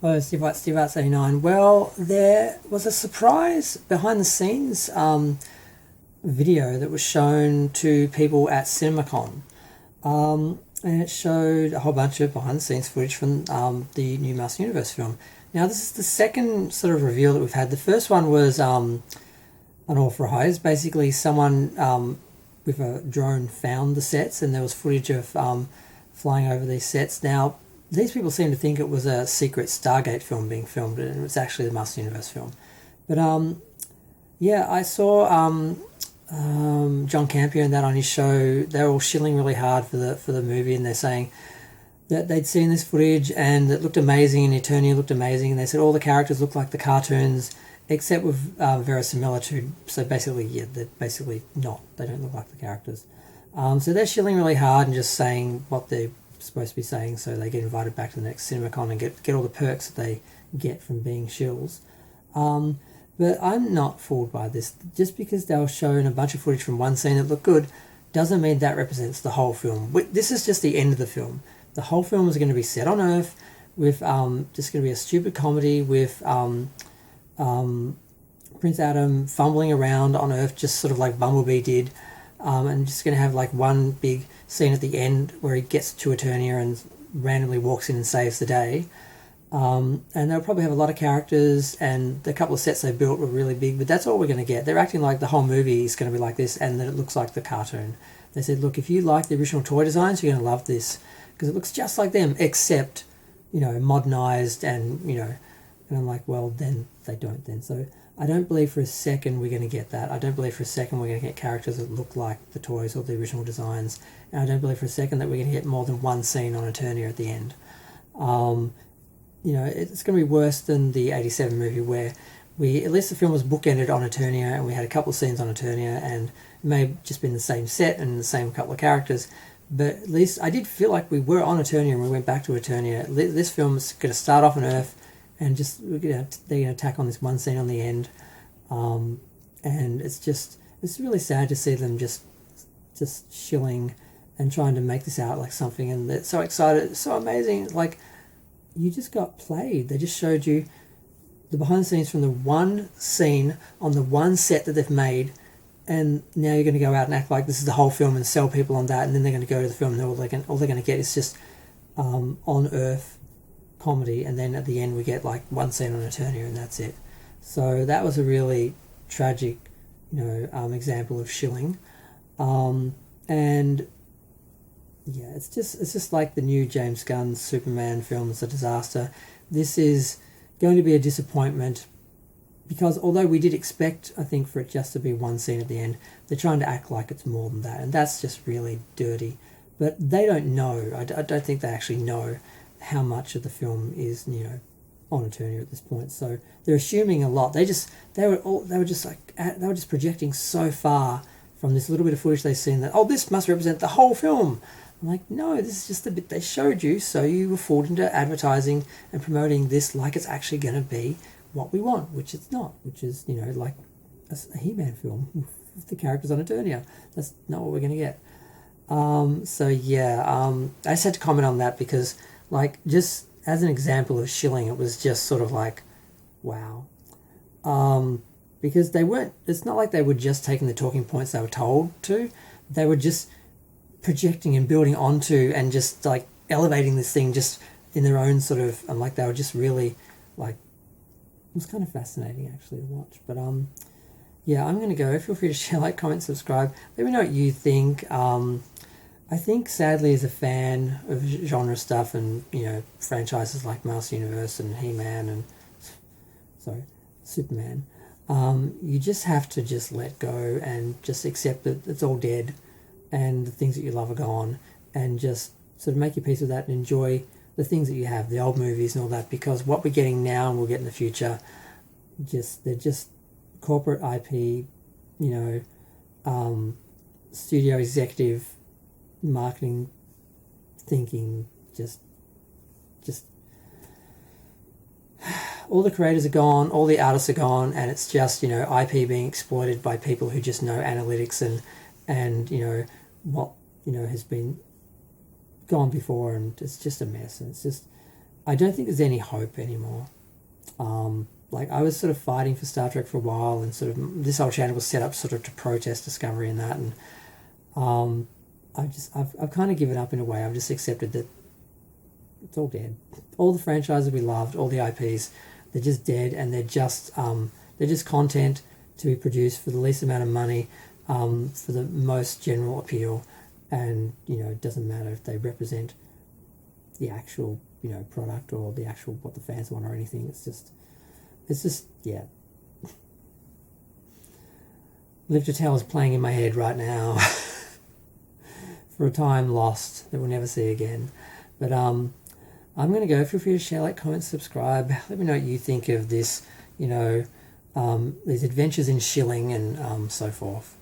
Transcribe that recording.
Oh, Steve Arts 89. Well, there was a surprise behind the scenes video that was shown to people at CinemaCon. And it showed a whole bunch of behind the scenes footage from the new Master Universe film. Now, this is the second sort of reveal that we've had. The first one was unauthorized. Basically, someone with a drone found the sets, and there was footage of flying over these sets. Now, these people seem to think it was a secret Stargate film being filmed, and it was actually the Master Universe film. But yeah, I saw John Campion that on his show. They're all shilling really hard for the movie, and they're saying that they'd seen this footage and it looked amazing, and Eternia looked amazing, and they said all the characters looked like the cartoons, except with verisimilitude. So basically, yeah, they're basically not. They don't look like the characters. So they're shilling really hard and just saying what they're supposed to be saying, so they get invited back to the next CinemaCon and get all the perks that they get from being shills. But I'm not fooled by this. Just because they were showing a bunch of footage from one scene that looked good doesn't mean that represents the whole film. This is just the end of the film. The whole film is going to be set on Earth with just going to be a stupid comedy with Prince Adam fumbling around on Earth just sort of like Bumblebee did, and just going to have like one big scene at the end where he gets to Eternia and randomly walks in and saves the day. And they'll probably have a lot of characters, and the couple of sets they built were really big, but that's all we're going to get. They're acting like the whole movie is going to be like this and that it looks like the cartoon. They said, look, if you like the original toy designs, you're going to love this because it looks just like them, except, modernized and, and I'm like, well, then they don't then. So I don't believe for a second we're going to get that. I don't believe for a second we're going to get characters that look like the toys or the original designs. And I don't believe for a second that we're going to get more than one scene on Eternia at the end. It's going to be worse than the 87 movie where at least the film was bookended on Eternia and we had a couple of scenes on Eternia and it may have just been the same set and the same couple of characters. But at least I did feel like we were on Eternia and we went back to Eternia. This film is going to start off on Earth and just they're going to tack on this one scene on the end. And it's really sad to see them just shilling and trying to make this out like something, and they're so excited, it's so amazing. Like, you just got played. They just showed you the behind the scenes from the one scene on the one set that they've made, and now you're going to go out and act like this is the whole film and sell people on that, and then they're going to go to the film and all they're going to get is just on Earth comedy, and then at the end we get like one scene on Eternia and that's it. So that was a really tragic, example of shilling, and yeah, it's just like the new James Gunn Superman film is a disaster. This is going to be a disappointment because although we did expect, I think, for it just to be one scene at the end, they're trying to act like it's more than that, and that's just really dirty. But they don't know. I don't think they actually know how much of the film is, on Eternia at this point. So they're assuming a lot. They were just projecting so far from this little bit of footage they've seen that, this must represent the whole film. I'm like, no, this is just the bit they showed you, so you were fooled into advertising and promoting this like it's actually going to be what we want, which it's not, which is, like a He-Man film with the characters on Eternia. That's not what we're going to get. So yeah, I just had to comment on that because, like, just as an example of shilling, it was just sort of like, wow. Because it's not like they were just taking the talking points they were told to, they were just projecting and building onto and just like elevating this thing just in their own sort of, and like they were just really like, it was kind of fascinating actually to watch. But yeah, I'm gonna go. Feel free to share, like, comment, subscribe, let me know what you think. I think sadly as a fan of genre stuff and franchises like Master Universe and He-Man and Superman, you just have to just let go and just accept that it's all dead and the things that you love are gone, and just sort of make your peace with that and enjoy the things that you have, the old movies and all that, because what we're getting now and we'll get in the future, they're just corporate IP, studio executive marketing thinking, just all the creators are gone, all the artists are gone, and it's just, IP being exploited by people who just know analytics and what has been gone before, and it's just a mess. And it's just I don't think there's any hope anymore. Like I was sort of fighting for Star Trek for a while, and sort of this whole channel was set up sort of to protest Discovery and that, and I've kind of given up in a way. I've just accepted that it's all dead. All the franchises we loved, all the IPs, they're just dead, and they're just content to be produced for the least amount of money, for the most general appeal, and it doesn't matter if they represent the actual product or the actual what the fans want or anything. It's just yeah. Live to Tell is playing in my head right now for a time lost that we'll never see again. But I'm going to go. Feel free to share, like, comment, subscribe. Let me know what you think of this, these adventures in shilling and so forth.